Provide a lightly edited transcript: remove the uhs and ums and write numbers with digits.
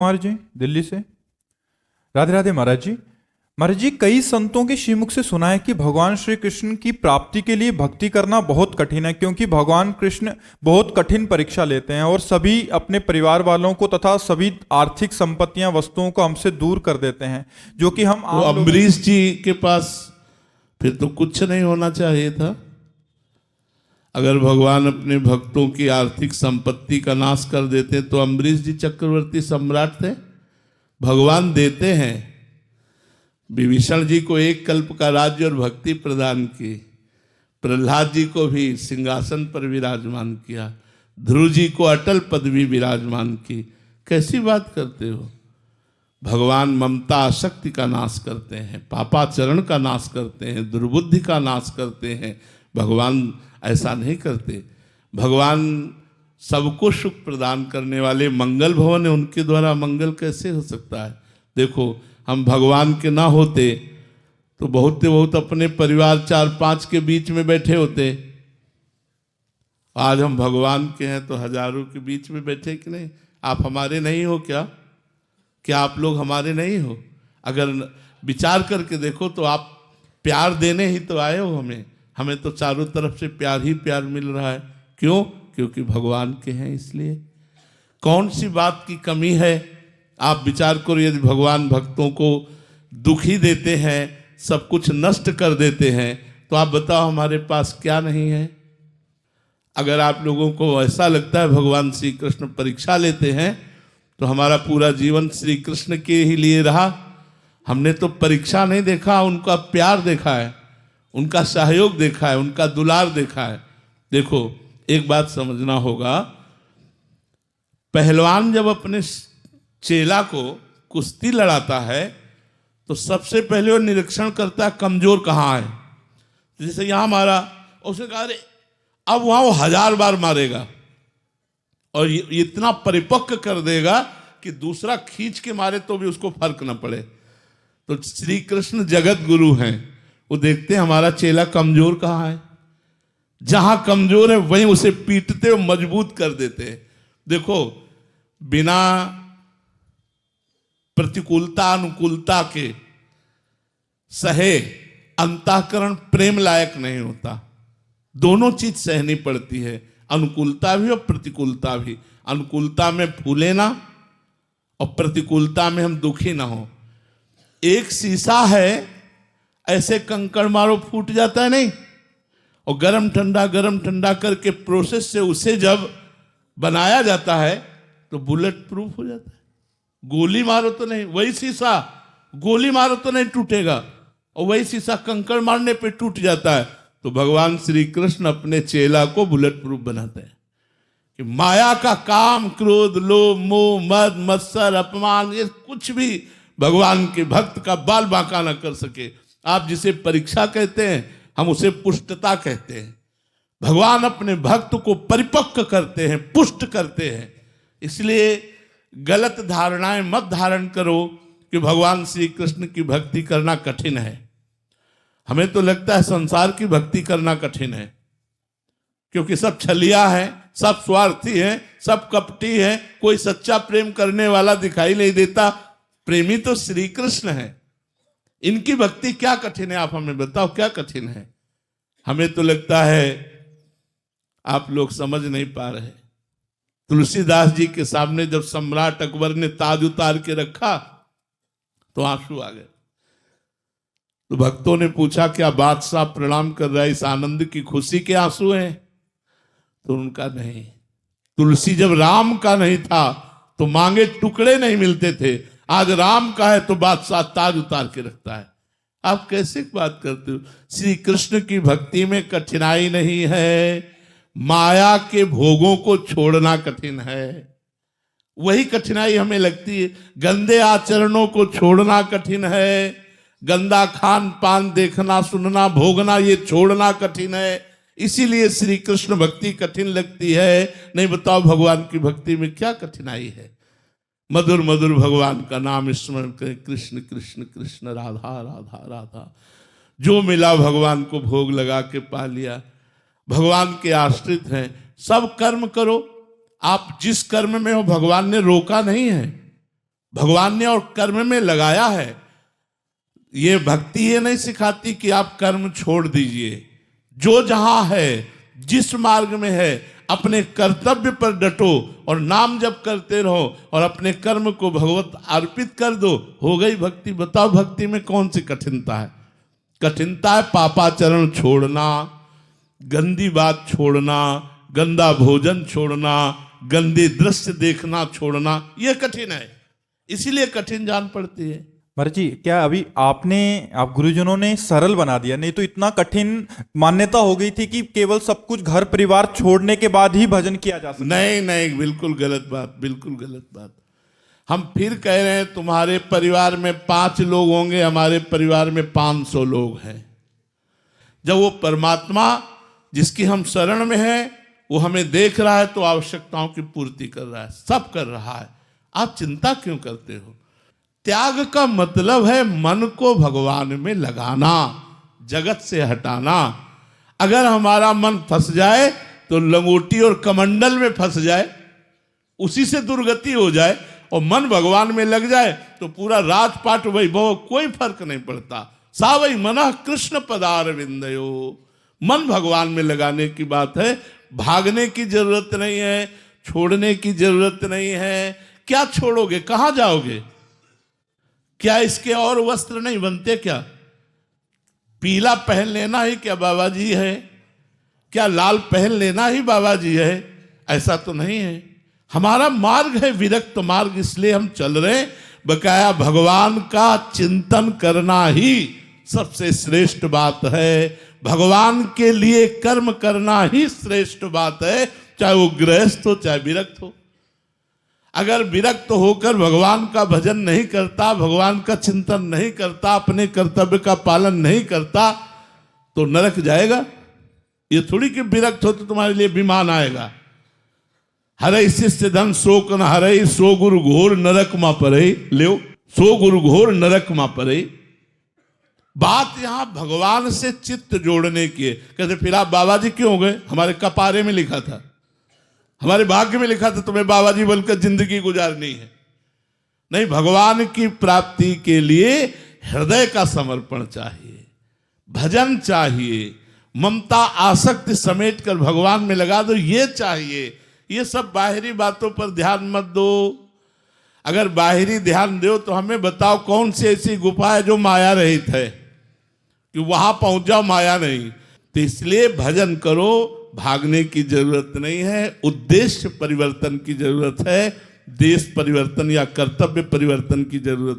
कुमार जी दिल्ली से। राधे राधे महाराज जी। महाराज जी, कई संतों के श्रीमुख से सुना है कि भगवान श्री कृष्ण की प्राप्ति के लिए भक्ति करना बहुत कठिन है, क्योंकि भगवान कृष्ण बहुत कठिन परीक्षा लेते हैं और सभी अपने परिवार वालों को तथा सभी आर्थिक संपत्तियां वस्तुओं को हमसे दूर कर देते हैं, जो कि हम वो अम्बरीश जी के पास फिर तो कुछ नहीं होना चाहिए था। अगर भगवान अपने भक्तों की आर्थिक संपत्ति का नाश कर देते तो अम्बरीश जी चक्रवर्ती सम्राट थे। भगवान देते हैं। विभीषण जी को 1 कल्प का राज्य और भक्ति प्रदान की, प्रहलाद जी को भी सिंहासन पर विराजमान किया, ध्रुव जी को अटल पदवी विराजमान की। कैसी बात करते हो? भगवान ममता आसक्ति का नाश करते हैं, पापाचरण का नाश करते हैं, दुर्बुद्धि का नाश करते हैं। भगवान ऐसा नहीं करते। भगवान सबको सुख प्रदान करने वाले मंगल भवन है, उनके द्वारा मंगल कैसे हो सकता है? देखो, हम भगवान के ना होते तो बहुत अपने परिवार 4-5 के बीच में बैठे होते। आज हम भगवान के हैं तो हजारों के बीच में बैठे कि नहीं? आप हमारे नहीं हो क्या? क्या आप लोग हमारे नहीं हो? अगर विचार करके देखो तो आप प्यार देने ही तो आए हो हमें तो चारों तरफ से प्यार ही प्यार मिल रहा है। क्यों? क्योंकि भगवान के हैं इसलिए। कौन सी बात की कमी है? आप विचार करो, यदि भगवान भक्तों को दुखी देते हैं, सब कुछ नष्ट कर देते हैं, तो आप बताओ हमारे पास क्या नहीं है? अगर आप लोगों को ऐसा लगता है भगवान श्री कृष्ण परीक्षा लेते हैं, तो हमारा पूरा जीवन श्री कृष्ण के ही लिए रहा। हमने तो परीक्षा नहीं देखा, उनका प्यार देखा है, उनका सहयोग देखा है, उनका दुलार देखा है। देखो, एक बात समझना होगा, पहलवान जब अपने चेला को कुश्ती लड़ाता है तो सबसे पहले वो निरीक्षण करता है कमजोर कहाँ है। जैसे यहाँ मारा, उसने कहा अरे अब वहां वो 1000 बार मारेगा और इतना परिपक्व कर देगा कि दूसरा खींच के मारे तो भी उसको फर्क न पड़े। तो श्री कृष्ण जगत गुरु हैं, वो देखते हैं हमारा चेला कमजोर कहाँ है, जहां कमजोर है वहीं उसे पीटते और मजबूत कर देते हैं। देखो, बिना प्रतिकूलता अनुकूलता के सहे अंतःकरण प्रेम लायक नहीं होता। दोनों चीज सहनी पड़ती है, अनुकूलता भी और प्रतिकूलता भी। अनुकूलता में फूले ना और प्रतिकूलता में हम दुखी ना हो। एक शीशा है, ऐसे कंकड़ मारो फूट जाता है नहीं, और गरम ठंडा करके प्रोसेस से उसे जब बनाया जाता है तो बुलेट प्रूफ हो जाता है। गोली मारो तो नहीं, वही शीशा गोली मारो तो नहीं टूटेगा, और वही शीशा कंकड़ मारने पे टूट जाता है। तो भगवान श्री कृष्ण अपने चेला को बुलेट प्रूफ बनाते हैं कि माया का काम, क्रोध, लोभ, मोह, मद, मत्सर, अपमान, ये कुछ भी भगवान के भक्त का बाल बांका न कर सके। आप जिसे परीक्षा कहते हैं, हम उसे पुष्टता कहते हैं। भगवान अपने भक्त को परिपक्व करते हैं, पुष्ट करते हैं। इसलिए गलत धारणाएं मत धारण करो कि भगवान श्री कृष्ण की भक्ति करना कठिन है। हमें तो लगता है संसार की भक्ति करना कठिन है, क्योंकि सब छलिया है, सब स्वार्थी है, सब कपटी है, कोई सच्चा प्रेम करने वाला दिखाई नहीं देता। प्रेमी तो श्री कृष्ण है। इनकी भक्ति क्या कठिन है? आप हमें बताओ, क्या कठिन है? हमें तो लगता है आप लोग समझ नहीं पा रहे। तुलसीदास जी के सामने जब सम्राट अकबर ने ताज उतार के रखा तो आंसू आ गए। तो भक्तों ने पूछा, क्या बादशाह प्रणाम कर रहा है, इस आनंद की खुशी के आंसू हैं? तो उनका नहीं। तुलसी जब राम का नहीं था तो मांगे टुकड़े नहीं मिलते थे, आज राम का है तो बादशाह ताज उतार के रखता है। आप कैसे बात करते हो? श्री कृष्ण की भक्ति में कठिनाई नहीं है, माया के भोगों को छोड़ना कठिन है। वही कठिनाई हमें लगती है। गंदे आचरणों को छोड़ना कठिन है, गंदा खान पान देखना, सुनना, भोगना, ये छोड़ना कठिन है। इसीलिए श्री कृष्ण भक्ति कठिन लगती है। नहीं बताओ, भगवान की भक्ति में क्या कठिनाई है? मधुर मधुर भगवान का नाम स्मरण करें, कृष्ण कृष्ण कृष्ण राधा राधा राधा। जो मिला भगवान को भोग लगा के पा लिया। भगवान के आश्रित हैं, सब कर्म करो। आप जिस कर्म में हो भगवान ने रोका नहीं है। भगवान ने और कर्म में लगाया है। ये भक्ति ये नहीं सिखाती कि आप कर्म छोड़ दीजिए। जो जहां है, जिस मार्ग में है, अपने कर्तव्य पर डटो और नाम जप करते रहो और अपने कर्म को भगवत अर्पित कर दो, हो गई भक्ति। बताओ भक्ति में कौन सी कठिनता है? कठिनता है पापाचरण छोड़ना, गंदी बात छोड़ना, गंदा भोजन छोड़ना, गंदे दृश्य देखना छोड़ना, यह कठिन है। इसीलिए कठिन जान पड़ती है। महाराज जी, क्या अभी आप गुरुजनों ने सरल बना दिया? नहीं तो इतना कठिन मान्यता हो गई थी कि केवल सब कुछ घर परिवार छोड़ने के बाद ही भजन किया जा सकता। नहीं नहीं, बिल्कुल गलत बात, बिल्कुल गलत बात। हम फिर कह रहे हैं तुम्हारे परिवार में 5 लोग होंगे, हमारे परिवार में 500 लोग हैं। जब वो परमात्मा जिसकी हम शरण में हैं वो हमें देख रहा है तो आवश्यकताओं की पूर्ति कर रहा है, सब कर रहा है। आप चिंता क्यों करते हो? त्याग का मतलब है मन को भगवान में लगाना, जगत से हटाना। अगर हमारा मन फंस जाए तो लंगोटी और कमंडल में फंस जाए, उसी से दुर्गति हो जाए, और मन भगवान में लग जाए तो पूरा राजपाट वैभव कोई फर्क नहीं पड़ता। सा वही मनः कृष्ण पदार विंदयो। मन भगवान में लगाने की बात है। भागने की जरूरत नहीं है, छोड़ने की जरूरत नहीं है। क्या छोड़ोगे? कहां जाओगे? क्या इसके और वस्त्र नहीं बनते? क्या पीला पहन लेना ही क्या बाबा जी है? क्या लाल पहन लेना ही बाबा जी है? ऐसा तो नहीं है। हमारा मार्ग है विरक्त मार्ग, इसलिए हम चल रहे। बकाया भगवान का चिंतन करना ही सबसे श्रेष्ठ बात है। भगवान के लिए कर्म करना ही श्रेष्ठ बात है, चाहे वो गृहस्थ हो चाहे विरक्त हो। अगर विरक्त होकर भगवान का भजन नहीं करता, भगवान का चिंतन नहीं करता, अपने कर्तव्य का पालन नहीं करता, तो नरक जाएगा। ये थोड़ी कि विरक्त हो तो तुम्हारे लिए विमान आएगा। हरे शिष्य धन शोक न हरे, सो गुरु घोर नरक मा परे। ले सो गुरु घोर नरक मा परे। बात यहां भगवान से चित्त जोड़ने की है। कहते फिर आप बाबा जी क्यों हो गए? हमारे कपारे में लिखा था, हमारे भाग्य में लिखा था तुम्हें बाबा जी बनकर जिंदगी गुजारनी है। नहीं, भगवान की प्राप्ति के लिए हृदय का समर्पण चाहिए, भजन चाहिए, ममता आसक्ति समेट कर भगवान में लगा दो, ये चाहिए। ये सब बाहरी बातों पर ध्यान मत दो। अगर बाहरी ध्यान दो तो हमें बताओ कौन सी ऐसी गुफा है जो माया रहित है कि वहां पहुंच जाओ, माया नहीं। तो इसलिए भजन करो, भागने की जरूरत नहीं है। उद्देश्य परिवर्तन की जरूरत है, देश परिवर्तन या कर्तव्य परिवर्तन की जरूरत